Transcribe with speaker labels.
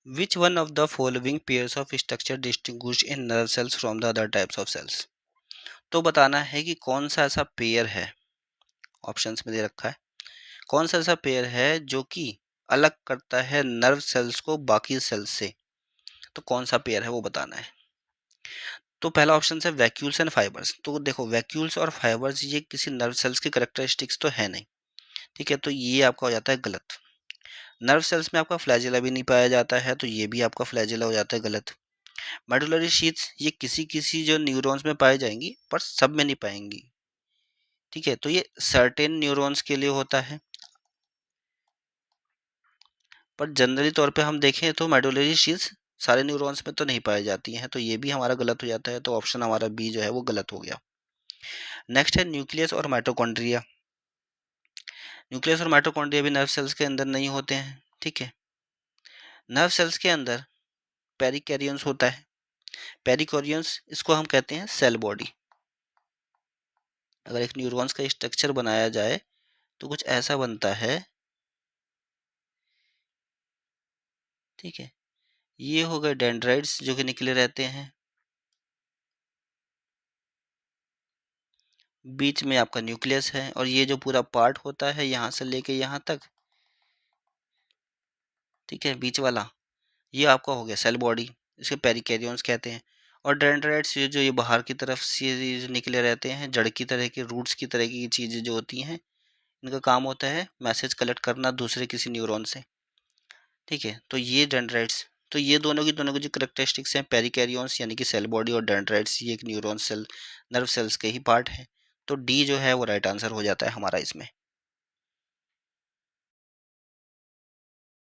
Speaker 1: Which one of the following pairs of structure distinguish in nerve cells from the other types of cells. तो बताना है कि कौन सा ऐसा पेयर है, ऑप्शंस में दे रखा है, कौन सा ऐसा पेयर है जो कि अलग करता है नर्व सेल्स को बाकी सेल्स से। तो कौन सा पेयर है वो बताना है। तो पहला ऑप्शन है वैक्यूल्स एंड फाइबर्स। तो देखो वैक्यूल्स और फाइबर्स ये किसी नर्व सेल्स की करेक्टरिस्टिक्स तो है नहीं, ठीक है, तो ये आपका हो जाता है गलत। नर्व सेल्स में आपका फ्लैजिला भी नहीं पाया जाता है, तो ये भी आपका फ्लैजिला हो जाता है गलत। मेडुलरी शीथ्स ये किसी किसी जो न्यूरॉन्स में पाई जाएंगी पर सब में नहीं पाएंगी, ठीक है, तो ये सर्टेन न्यूरॉन्स के लिए होता है। पर जनरली तौर पे हम देखें तो मेडुलरी शीथ्स सारे न्यूरॉन्स में तो नहीं पाई जाती हैं, तो ये भी हमारा गलत हो जाता है, तो ऑप्शन हमारा बी जो है वो गलत हो गया। नेक्स्ट है न्यूक्लियस और माइटोकॉन्ड्रिया। न्यूक्लियस और माइटोकॉन्ड्रिया भी नर्व सेल्स के अंदर नहीं होते हैं, ठीक है। नर्व सेल्स के अंदर पेरिकैरियंस होता है। पेरिकैरियंस इसको हम कहते हैं सेल बॉडी। अगर एक न्यूरॉन्स का स्ट्रक्चर बनाया जाए तो कुछ ऐसा बनता है, ठीक है। ये हो गए डेंड्राइट्स जो कि निकले रहते हैं, बीच में आपका न्यूक्लियस है, और ये जो पूरा पार्ट होता है यहाँ से लेके यहाँ तक, ठीक है, बीच वाला, ये आपका हो गया सेल बॉडी, इसे पेरिकैरियंस कहते हैं। और डेंड्राइट्स ये जो ये बाहर की तरफ से निकले रहते हैं, जड़ की तरह की, रूट्स की तरह की चीज़ें जो होती हैं, इनका काम होता है मैसेज कलेक्ट करना दूसरे किसी न्यूरॉन से, ठीक है, तो ये डेंड्राइट्स। तो ये दोनों की जो करेक्टरिस्टिक्स हैं, पेरिकैरियंस यानी कि सेल बॉडी और डेंड्राइट्स ये एक न्यूरॉन सेल नर्व सेल्स के ही पार्ट है। तो डी जो है वो राइट आंसर हो जाता है हमारा इसमें।